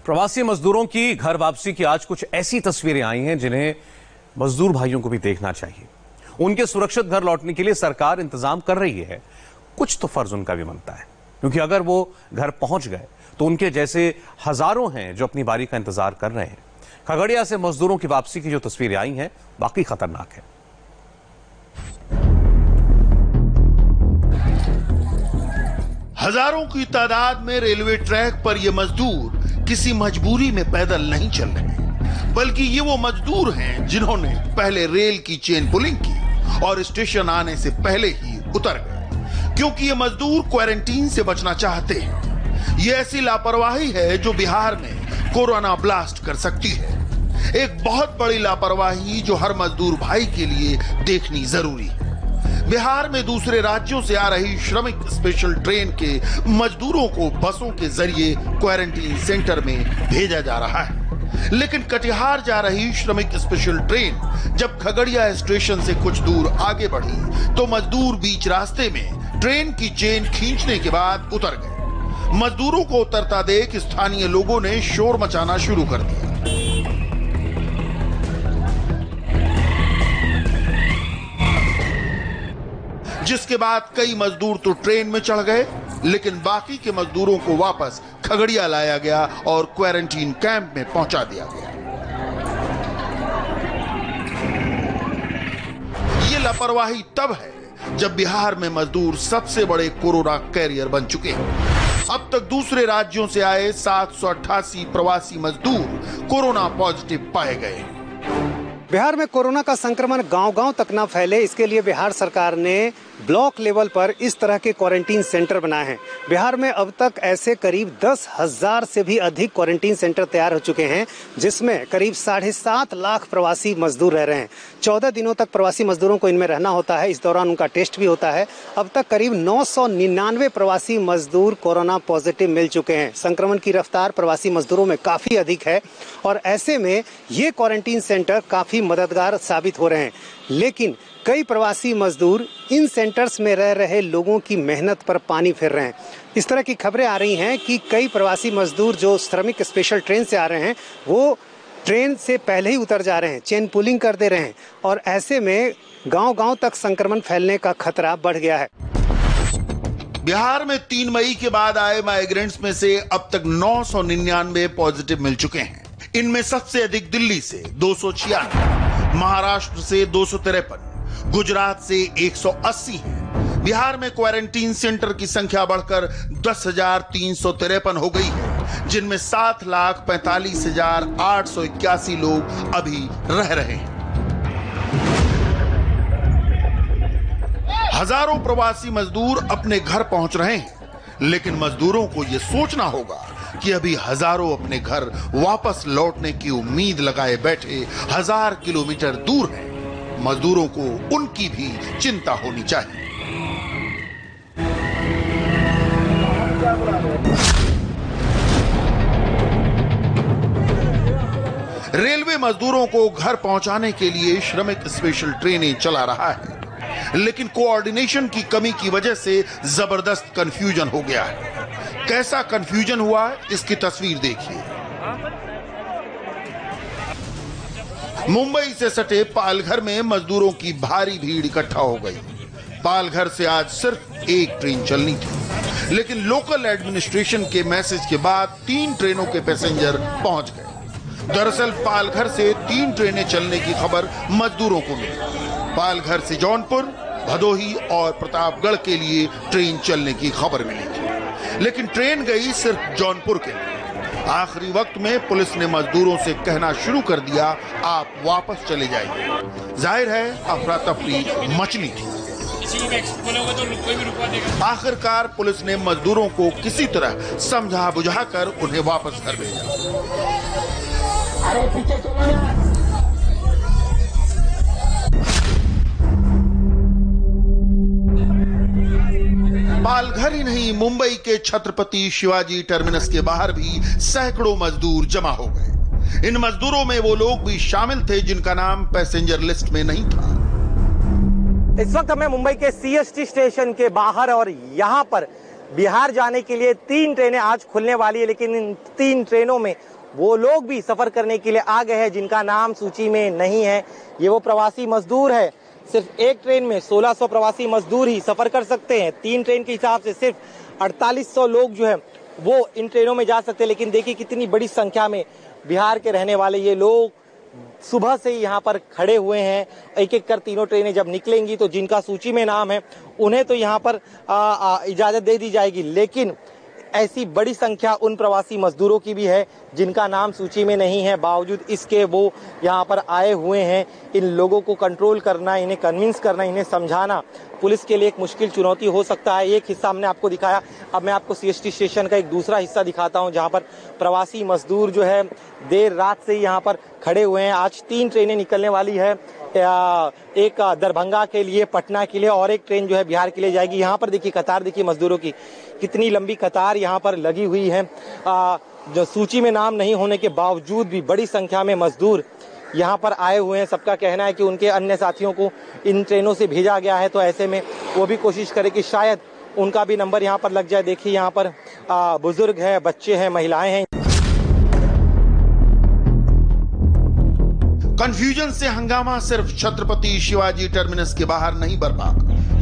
प्रवासी मजदूरों की घर वापसी की आज कुछ ऐसी तस्वीरें आई हैं जिन्हें मजदूर भाइयों को भी देखना चाहिए। उनके सुरक्षित घर लौटने के लिए सरकार इंतजाम कर रही है। कुछ तो फर्ज उनका भी बनता है, क्योंकि अगर वो घर पहुंच गए तो उनके जैसे हजारों हैं जो अपनी बारी का इंतजार कर रहे हैं। खगड़िया से मजदूरों की वापसी की जो तस्वीरें आई हैं वाकई खतरनाक है। हजारों की तादाद में रेलवे ट्रैक पर ये मजदूर किसी मजबूरी में पैदल नहीं चल रहे, बल्कि ये वो मजदूर हैं जिन्होंने पहले रेल की चेन पुलिंग की और स्टेशन आने से पहले ही उतर गए, क्योंकि ये मजदूर क्वारंटीन से बचना चाहते हैं। ये ऐसी लापरवाही है जो बिहार में कोरोना ब्लास्ट कर सकती है। एक बहुत बड़ी लापरवाही जो हर मजदूर भाई के लिए देखनी जरूरी है। बिहार में दूसरे राज्यों से आ रही श्रमिक स्पेशल ट्रेन के मजदूरों को बसों के जरिए क्वारंटीन सेंटर में भेजा जा रहा है, लेकिन कटिहार जा रही श्रमिक स्पेशल ट्रेन जब खगड़िया स्टेशन से कुछ दूर आगे बढ़ी तो मजदूर बीच रास्ते में ट्रेन की चेन खींचने के बाद उतर गए। मजदूरों को उतरता देख स्थानीय लोगों ने शोर मचाना शुरू कर दिया। जिसके बाद कई मजदूर तो ट्रेन में चढ़ गए, लेकिन बाकी के मजदूरों को वापस खगड़िया लाया गया और क्वारंटीन कैंप में पहुंचा दिया गया। ये लापरवाही तब है जब बिहार में मजदूर सबसे बड़े कोरोना कैरियर बन चुके हैं। अब तक दूसरे राज्यों से आए 788 प्रवासी मजदूर कोरोना पॉजिटिव पाए गए। बिहार में कोरोना का संक्रमण गांव-गांव तक न फैले, इसके लिए बिहार सरकार ने ब्लॉक लेवल पर इस तरह के क्वारंटीन सेंटर बनाए हैं। बिहार में अब तक ऐसे करीब 10,000 से भी अधिक क्वारंटीन सेंटर तैयार हो चुके हैं, जिसमें करीब 7.5 लाख प्रवासी मजदूर रह रहे हैं। 14 दिनों तक प्रवासी मजदूरों को इनमें रहना होता है। इस दौरान उनका टेस्ट भी होता है। अब तक करीब 999 प्रवासी मजदूर कोरोना पॉजिटिव मिल चुके हैं। संक्रमण की रफ्तार प्रवासी मजदूरों में काफी अधिक है और ऐसे में ये क्वारंटीन सेंटर काफी मददगार साबित हो रहे हैं। लेकिन कई प्रवासी मजदूर इन सेंटर्स में रह रहे लोगों की मेहनत पर पानी फेर रहे हैं। इस तरह की खबरें आ रही हैं कि कई प्रवासी मजदूर जो श्रमिक स्पेशल ट्रेन से आ रहे हैं वो ट्रेन से पहले ही उतर जा रहे हैं, चेन पुलिंग कर दे रहे हैं और ऐसे में गांव-गांव तक संक्रमण फैलने का खतरा बढ़ गया है। बिहार में 3 मई के बाद आए माइग्रेंट्स में से अब तक 999 पॉजिटिव मिल चुके हैं। इनमें सबसे अधिक दिल्ली से 296, महाराष्ट्र से 253, गुजरात से 180 है। बिहार में क्वारंटीन सेंटर की संख्या बढ़कर 10,353 हो गई है, जिनमें 7,45,881 लोग अभी रह रहे हैं। हजारों प्रवासी मजदूर अपने घर पहुंच रहे हैं, लेकिन मजदूरों को यह सोचना होगा कि अभी हजारों अपने घर वापस लौटने की उम्मीद लगाए बैठे 1000 किलोमीटर दूर हैं। मजदूरों को उनकी भी चिंता होनी चाहिए। रेलवे मजदूरों को घर पहुंचाने के लिए श्रमिक स्पेशल ट्रेनें चला रहा है, लेकिन कोऑर्डिनेशन की कमी की वजह से जबरदस्त कंफ्यूजन हो गया है। कैसा कंफ्यूजन हुआ इसकी तस्वीर देखिए। मुंबई से सटे पालघर में मजदूरों की भारी भीड़ इकट्ठा हो गई। पालघर से आज सिर्फ एक ट्रेन चलनी थी, लेकिन लोकल एडमिनिस्ट्रेशन के मैसेज के बाद 3 ट्रेनों के पैसेंजर पहुंच गए। दरअसल पालघर से 3 ट्रेनें चलने की खबर मजदूरों को मिली। पालघर से जौनपुर, भदोही और प्रतापगढ़ के लिए ट्रेन चलने की खबर मिली थी, लेकिन ट्रेन गई सिर्फ जौनपुर के लिए। आखिरी वक्त में पुलिस ने मजदूरों से कहना शुरू कर दिया, आप वापस चले जाइए। जाहिर है अफरा तफरी मचनी थी। आखिरकार पुलिस ने मजदूरों को किसी तरह समझा बुझाकर उन्हें वापस घर भेजा। पालघर ही नहीं, मुंबई के छत्रपति शिवाजी टर्मिनस के बाहर भी सैकड़ों मजदूर जमा हो गए। इन मजदूरों में वो लोग भी शामिल थे जिनका नाम पैसेंजर लिस्ट में नहीं था। इस वक्त हमें मुंबई के सीएसटी स्टेशन के बाहर और यहाँ पर बिहार जाने के लिए 3 ट्रेनें आज खुलने वाली है, लेकिन इन 3 ट्रेनों में वो लोग भी सफर करने के लिए आ गए हैं जिनका नाम सूची में नहीं है। ये वो प्रवासी मजदूर है। सिर्फ एक ट्रेन में 1600 प्रवासी मजदूर ही सफर कर सकते हैं। 3 ट्रेन के हिसाब से सिर्फ 4800 लोग जो है वो इन ट्रेनों में जा सकते हैं। लेकिन देखिए कितनी बड़ी संख्या में बिहार के रहने वाले ये लोग सुबह से ही यहाँ पर खड़े हुए हैं। एक एक कर तीनों ट्रेनें जब निकलेंगी तो जिनका सूची में नाम है उन्हें तो यहाँ पर इजाजत दे दी जाएगी। लेकिन ऐसी बड़ी संख्या उन प्रवासी मजदूरों की भी है जिनका नाम सूची में नहीं है। बावजूद इसके वो यहाँ पर आए हुए हैं। इन लोगों को कंट्रोल करना, इन्हें कन्विंस करना, इन्हें समझाना पुलिस के लिए एक मुश्किल चुनौती हो सकता है। एक हिस्सा हमने आपको दिखाया, अब मैं आपको सीएसटी स्टेशन का एक दूसरा हिस्सा दिखाता हूँ जहाँ पर प्रवासी मजदूर जो है देर रात से ही यहाँ पर खड़े हुए हैं। आज 3 ट्रेनें निकलने वाली है, एक दरभंगा के लिए, पटना के लिए और एक ट्रेन जो है बिहार के लिए जाएगी। यहाँ पर देखिए कतार, देखिए मजदूरों की कितनी लंबी कतार यहाँ पर लगी हुई है। जो सूची में नाम नहीं होने के बावजूद भी बड़ी संख्या में मजदूर यहाँ पर आए हुए हैं। सबका कहना है कि उनके अन्य साथियों को इन ट्रेनों से भेजा गया है, तो ऐसे में वो भी कोशिश करें कि शायद उनका भी नंबर यहाँ पर लग जाए। देखिए यहाँ पर बुजुर्ग हैं, बच्चे हैं, महिलाएं हैं। कंफ्यूजन से हंगामा सिर्फ छत्रपति शिवाजी टर्मिनस के बाहर नहीं बरपा,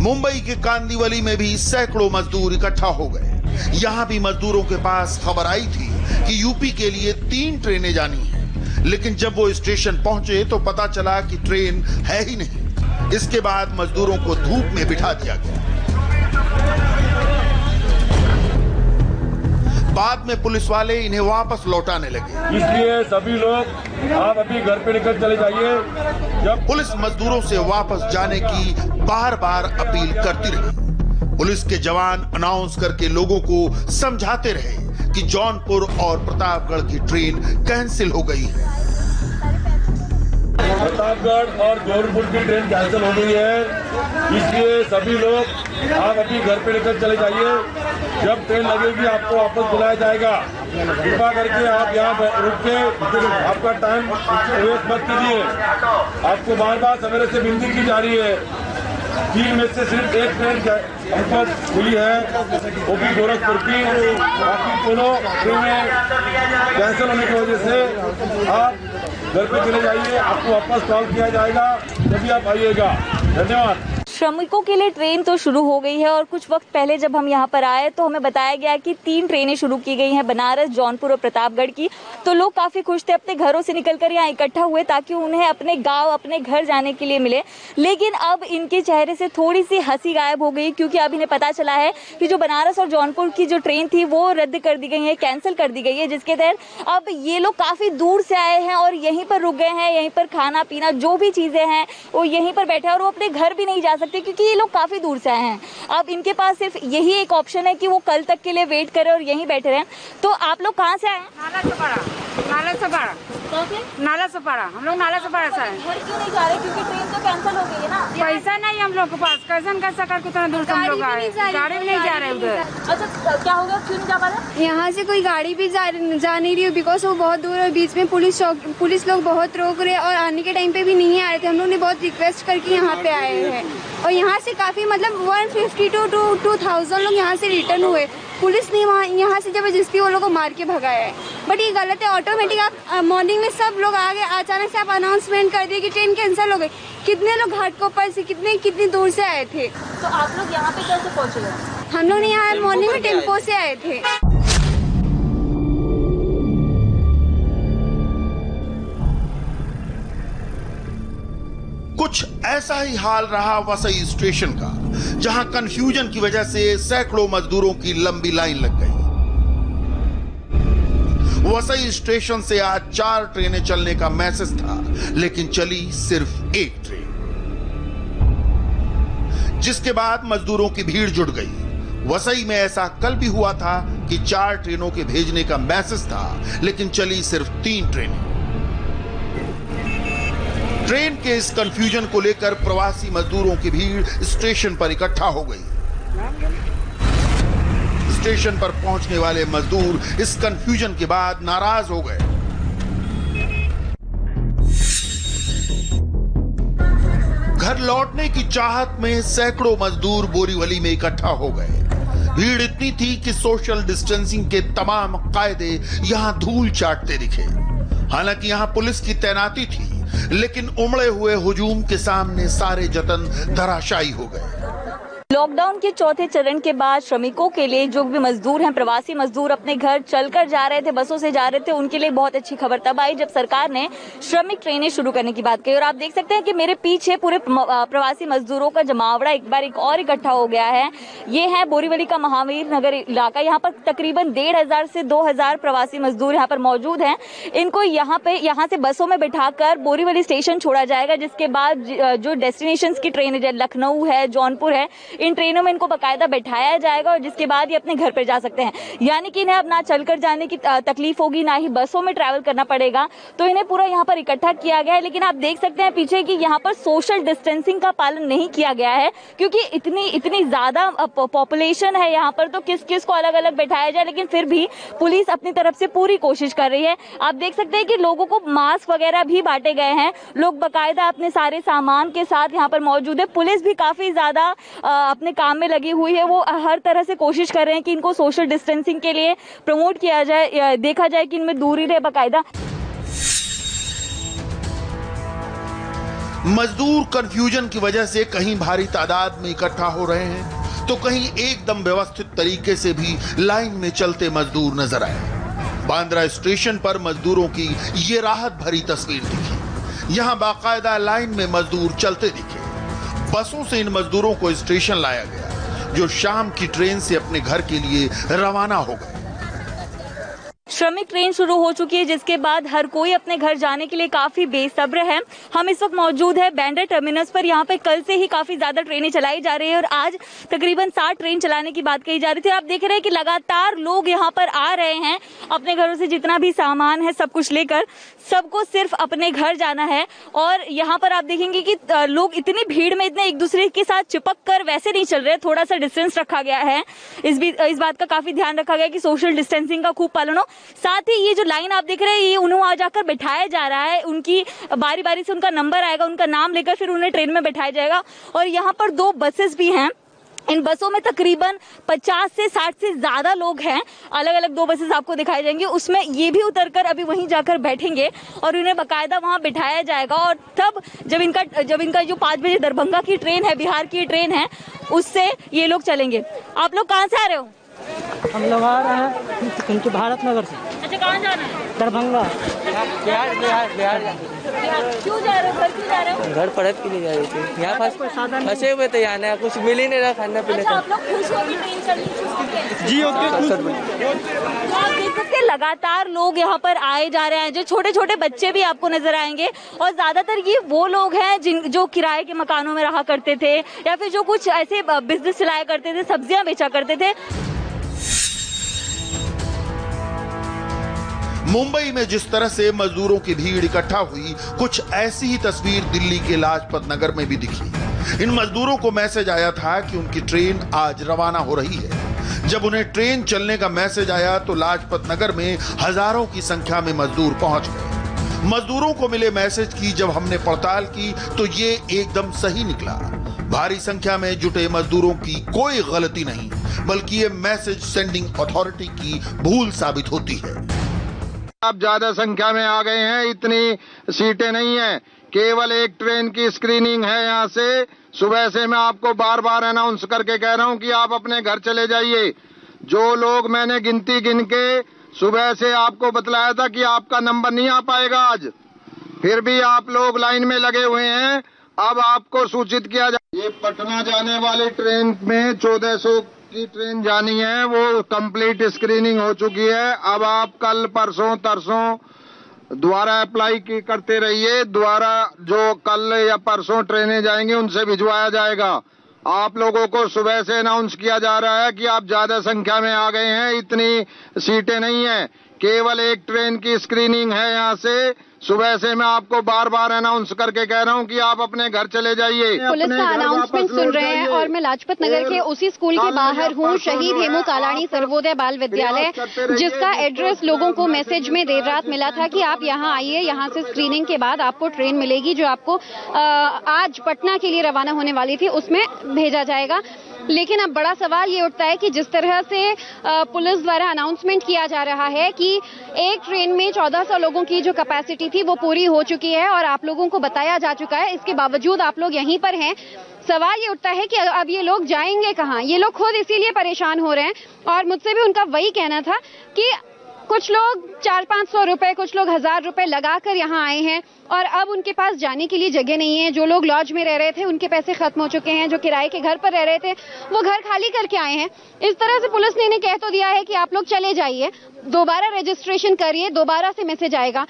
मुंबई के कांदिवली में भी सैकड़ों मजदूर इकट्ठा हो गए। यहाँ भी मजदूरों के पास खबर आई थी कि यूपी के लिए 3 ट्रेनें जानी हैं, लेकिन जब वो स्टेशन पहुंचे तो पता चला कि ट्रेन है ही नहीं। इसके बाद मजदूरों को धूप में बिठा दिया गया। बाद में पुलिस वाले इन्हें वापस लौटाने लगे। इसलिए सभी लोग आप अभी घर पे निकल चले जाइए। जब पुलिस मजदूरों से वापस जाने की बार बार अपील करती रही। पुलिस के जवान अनाउंस करके लोगों को समझाते रहे कि जौनपुर और प्रतापगढ़ की ट्रेन कैंसिल हो गई है। प्रतापगढ़ और जौनपुर की ट्रेन कैंसिल हो गई है, इसलिए सभी लोग आप अभी घर पे निकल चले जाइए। जब ट्रेन लगेगी आपको वापस बुलाया जाएगा। कृपा करके आप यहाँ रुक के आपका टाइम वेस्ट मत कीजिए। आपको बार बार सवेरे से विनती की जा रही है। 3 में से सिर्फ एक ट्रेन हमको खुली है, वो भी गोरखपुर की। बाकी दोनों ट्रेनें कैंसिल होने की वजह से आप घर पे चले जाइए। आपको वापस कॉल किया जाएगा जब आप आइएगा। धन्यवाद। श्रमिकों के लिए ट्रेन तो शुरू हो गई है और कुछ वक्त पहले जब हम यहाँ पर आए तो हमें बताया गया कि 3 ट्रेनें शुरू की गई हैं, बनारस, जौनपुर और प्रतापगढ़ की। तो लोग काफ़ी खुश थे, अपने घरों से निकलकर यहाँ इकट्ठा हुए ताकि उन्हें अपने गांव, अपने घर जाने के लिए मिले। लेकिन अब इनके चेहरे से थोड़ी सी हंसी गायब हो गई क्योंकि अब इन्हें पता चला है कि जो बनारस और जौनपुर की जो ट्रेन थी वो रद्द कर दी गई है, कैंसिल कर दी गई है, जिसके तहत अब ये लोग काफ़ी दूर से आए हैं और यहीं पर रुक गए हैं। यहीं पर खाना पीना जो भी चीज़ें हैं वो यहीं पर बैठे हैं और वो अपने घर भी नहीं जा सकते क्योंकि ये लोग काफ़ी दूर से आए हैं। अब इनके पास सिर्फ यही एक ऑप्शन है कि वो कल तक के लिए वेट करें और यहीं बैठे रहें। तो आप लोग कहाँ से आए हैं? नाला सपाड़ा। नाला सपाड़ा, हम लोग नाला सपाड़ा से आए। घर क्यों नहीं जा रहे? क्योंकि ट्रेन तो कैंसिल हो गई है ना। पैसा नहीं हम लोग के पास, कैसा कर कितना दूर से हम लोग आए, गाड़ी भी नहीं जा रहे उधर। अच्छा क्या हो गया, क्यों नहीं जा पा रहे? यहाँ से कोई गाड़ी भी जा नहीं रही है बिकॉज वो बहुत दूर है। बीच में पुलिस लोग बहुत रोक रहे और आने के टाइम पे भी नहीं आ रहे थे। हम लोग ने बहुत रिक्वेस्ट करके यहाँ पे आए हैं और यहाँ से काफी मतलब 150 to 2000 लोग यहाँ से रिटर्न हुए। पुलिस ने यहाँ से जबरदस्ती वो लोग को मार के भगाया है, बट ये गलत है। ऑटोमेटिक आप मॉर्निंग में सब लोग आ गए, अचानक से आप अनाउंसमेंट कर दिए कि ट्रेन कैंसिल हो गई। कितने लोग घाटकोपर से कितनी दूर से आए थे। तो आप लोग यहाँ पे कैसे पहुँचे? हम लोग ने यहाँ मॉर्निंग में टेम्पो से आए थे। कुछ ऐसा ही हाल रहा वसई स्टेशन का, जहां कंफ्यूजन की वजह से सैकड़ों मजदूरों की लंबी लाइन लग गई। वसई स्टेशन से आज 4 ट्रेनें चलने का मैसेज था, लेकिन चली सिर्फ 1 ट्रेन, जिसके बाद मजदूरों की भीड़ जुट गई। वसई में ऐसा कल भी हुआ था कि 4 ट्रेनों के भेजने का मैसेज था, लेकिन चली सिर्फ 3 ट्रेनें। ट्रेन के इस कंफ्यूजन को लेकर प्रवासी मजदूरों की भीड़ स्टेशन पर इकट्ठा हो गई। स्टेशन पर पहुंचने वाले मजदूर इस कंफ्यूजन के बाद नाराज हो गए। घर लौटने की चाहत में सैकड़ों मजदूर बोरीवली में इकट्ठा हो गए। भीड़ इतनी थी कि सोशल डिस्टेंसिंग के तमाम कायदे यहां धूल चाटते दिखे। हालांकि यहां पुलिस की तैनाती थी, लेकिन उमड़े हुए हुजूम के सामने सारे जतन धराशायी हो गए। लॉकडाउन के चौथे चरण के बाद श्रमिकों के लिए, जो भी मजदूर हैं, प्रवासी मजदूर अपने घर चलकर जा रहे थे, बसों से जा रहे थे, उनके लिए बहुत अच्छी खबर तब आई जब सरकार ने श्रमिक ट्रेनें शुरू करने की बात कही। और आप देख सकते हैं कि मेरे पीछे पूरे प्रवासी मजदूरों का जमावड़ा एक बार और इकट्ठा हो गया है। ये है बोरीवली का महावीर नगर इलाका। यहाँ पर तकरीबन 1500 से 2000 प्रवासी मजदूर यहाँ पर मौजूद हैं। इनको यहाँ से बसों में बिठाकर बोरीवली स्टेशन छोड़ा जाएगा, जिसके बाद जो डेस्टिनेशन की ट्रेन है, लखनऊ है, जौनपुर है, इन ट्रेनों में इनको बकायदा बैठाया जाएगा और जिसके बाद ये अपने घर पर जा सकते हैं। यानी कि इन्हें अब ना चलकर जाने की तकलीफ होगी, ना ही बसों में ट्रैवल करना पड़ेगा। तो इन्हें पूरा यहाँ पर इकट्ठा किया गया है। लेकिन आप देख सकते हैं पीछे कि यहाँ पर सोशल डिस्टेंसिंग का पालन नहीं किया गया है, क्योंकि इतनी ज्यादा पॉपुलेशन है यहाँ पर, तो किस किस को अलग अलग बैठाया जाए। लेकिन फिर भी पुलिस अपनी तरफ से पूरी कोशिश कर रही है। आप देख सकते हैं कि लोगों को मास्क वगैरह भी बांटे गए हैं। लोग बकायदा अपने सारे सामान के साथ यहाँ पर मौजूद है। पुलिस भी काफी ज्यादा अपने काम में लगी हुई है। वो हर तरह से कोशिश कर रहे हैं कि इनको सोशल डिस्टेंसिंग के लिए प्रमोट किया जाए, देखा जाए कि इनमें दूरी रहे बकायदा। मजदूर कंफ्यूजन की वजह से कहीं भारी तादाद में इकट्ठा हो रहे हैं, तो कहीं एकदम व्यवस्थित तरीके से भी लाइन में चलते मजदूर नजर आए। बांद्रा स्टेशन पर मजदूरों की ये राहत भरी तस्वीर दिखी। यहाँ बाकायदा लाइन में मजदूर चलते दिखे। बसों से इन मजदूरों को स्टेशन लाया गया, जो शाम की ट्रेन से अपने घर के लिए रवाना हो गए। श्रमिक ट्रेन शुरू हो चुकी है, जिसके बाद हर कोई अपने घर जाने के लिए काफी बेसब्र है। हम इस वक्त मौजूद है बैंड्रा टर्मिनस पर। यहाँ पे कल से ही काफी ज्यादा ट्रेनें चलाई जा रही है और आज तकरीबन 60 ट्रेन चलाने की बात कही जा रही थी। आप देख रहे हैं कि लगातार लोग यहाँ पर आ रहे हैं अपने घरों से जितना भी सामान है सब कुछ लेकर। सबको सिर्फ अपने घर जाना है। और यहाँ पर आप देखेंगे कि लोग इतनी भीड़ में इतने एक दूसरे के साथ चिपक कर वैसे नहीं चल रहे, थोड़ा सा डिस्टेंस रखा गया है। इस बात का काफी ध्यान रखा गया कि सोशल डिस्टेंसिंग का खूब पालन हो। साथ ही ये जो लाइन आप देख रहे हैं, ये उन्हें आ जाकर बैठाया जा रहा है। उनकी बारी बारी से उनका नंबर आएगा, उनका नाम लेकर फिर उन्हें ट्रेन में बैठाया जाएगा। और यहाँ पर 2 बसेस भी हैं। इन बसों में तकरीबन 50 से 60 से ज्यादा लोग हैं। अलग अलग 2 बसेस आपको दिखाई जाएंगी। उसमें ये भी उतरकर अभी वहीं जाकर बैठेंगे और उन्हें बकायदा वहां बिठाया जाएगा। और तब जब इनका जो 5 बजे दरभंगा की ट्रेन है, बिहार की ट्रेन है, उससे ये लोग चलेंगे। आप लोग कहाँ से आ रहे हो? हम लोग आ रहे हैं भारत नगर से। अच्छा, कहाँ जाना है? दरभंगा। बिहार क्यों जा रहे हो? घर क्यों जा रहे हो? घर पढ़ाई के लिए जा रही थी। यहाँ फंसे हुए थे, यहाँ कुछ मिल ही नहीं रहा खाने पीने का। आप लोग खुश हो कि ट्रेन चलनी शुरू हो गई? जी आप देख सकते हैं लगातार लोग यहाँ पर आए जा रहे हैं। जो छोटे छोटे बच्चे भी आपको नजर आएंगे। और ज्यादातर ये वो लोग हैं जो किराए के मकानों में रहा करते थे या फिर जो कुछ ऐसे बिजनेस चलाया करते थे, सब्जियां बेचा करते थे। मुंबई में जिस तरह से मजदूरों की भीड़ इकट्ठा हुई, कुछ ऐसी ही तस्वीर दिल्ली के लाजपत नगर में भी दिखी। इन मजदूरों को मैसेज आया था कि उनकी ट्रेन आज रवाना हो रही है। जब उन्हें ट्रेन चलने का मैसेज आया तो लाजपत नगर में हजारों की संख्या में मजदूर पहुंच गए। मजदूरों को मिले मैसेज की जब हमने पड़ताल की तो ये एकदम सही निकला। भारी संख्या में जुटे मजदूरों की कोई गलती नहीं, बल्कि ये मैसेज सेंडिंग अथॉरिटी की भूल साबित होती है। आप ज्यादा संख्या में आ गए हैं, इतनी सीटें नहीं है। केवल एक ट्रेन की स्क्रीनिंग है। यहाँ से सुबह से मैं आपको बार बार अनाउंस करके कह रहा हूँ कि आप अपने घर चले जाइए। जो लोग मैंने गिनती गिन के सुबह से आपको बतलाया था कि आपका नंबर नहीं आ पाएगा आज, फिर भी आप लोग लाइन में लगे हुए हैं। अब आपको सूचित किया जाए। ये पटना जाने वाली ट्रेन में 1400 की ट्रेन जानी है, वो कंप्लीट स्क्रीनिंग हो चुकी है। अब आप कल परसों तरसों दोबारा अप्लाई करते रहिए। दोबारा जो कल या परसों ट्रेनें जाएंगी उनसे भिजवाया जाएगा। आप लोगों को सुबह से अनाउंस किया जा रहा है कि आप ज्यादा संख्या में आ गए हैं, इतनी सीटें नहीं है। केवल एक ट्रेन की स्क्रीनिंग है। यहाँ से सुबह से मैं आपको बार बार अनाउंस करके कह रहा हूँ कि आप अपने घर चले जाइए। पुलिस का अनाउंसमेंट सुन रहे हैं और मैं लाजपत नगर के उसी स्कूल के बाहर हूँ, शहीद हेमू कालानी सर्वोदय बाल विद्यालय, जिसका एड्रेस लोगों को मैसेज में देर रात मिला था कि आप यहाँ आइए, यहाँ से स्क्रीनिंग के बाद आपको ट्रेन मिलेगी जो आपको आज पटना के लिए रवाना होने वाली थी, उसमें भेजा जाएगा। लेकिन अब बड़ा सवाल ये उठता है कि जिस तरह से पुलिस द्वारा अनाउंसमेंट किया जा रहा है कि एक ट्रेन में 1400 लोगों की जो कैपेसिटी थी वो पूरी हो चुकी है और आप लोगों को बताया जा चुका है, इसके बावजूद आप लोग यहीं पर हैं। सवाल ये उठता है कि अब ये लोग जाएंगे कहाँ? ये लोग खुद इसीलिए परेशान हो रहे हैं और मुझसे भी उनका वही कहना था कि कुछ लोग 400-500 रुपए, कुछ लोग 1000 रुपए लगाकर यहाँ आए हैं और अब उनके पास जाने के लिए जगह नहीं है। जो लोग लॉज में रह रहे थे उनके पैसे खत्म हो चुके हैं, जो किराए के घर पर रह रहे थे वो घर खाली करके आए हैं। इस तरह से पुलिस ने इन्हें कह तो दिया है कि आप लोग चले जाइए, दोबारा रजिस्ट्रेशन करिए, दोबारा से मैसेज आएगा।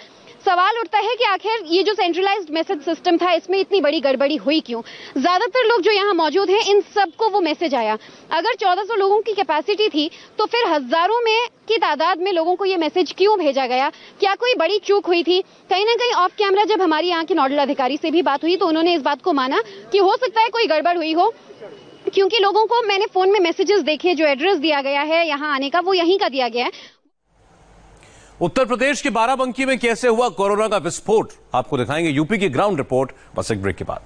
सवाल उठता है कि आखिर ये जो सेंट्रलाइज्ड मैसेज सिस्टम था इसमें इतनी बड़ी गड़बड़ी हुई क्यों? ज्यादातर लोग जो यहाँ मौजूद हैं इन सबको वो मैसेज आया। अगर 1400 लोगों की कैपेसिटी थी तो फिर हजारों में की तादाद में लोगों को ये मैसेज क्यों भेजा गया? क्या कोई बड़ी चूक हुई थी? कहीं ना कहीं ऑफ कैमरा जब हमारी यहाँ के नोडल अधिकारी से भी बात हुई तो उन्होंने इस बात को माना कि हो सकता है कोई गड़बड़ हुई हो, क्योंकि लोगों को मैंने फोन में मैसेजेस देखे, जो एड्रेस दिया गया है यहाँ आने का वो यहीं का दिया गया है। उत्तर प्रदेश के बाराबंकी में कैसे हुआ कोरोना का विस्फोट, आपको दिखाएंगे यूपी की ग्राउंड रिपोर्ट बस एक ब्रेक के बाद।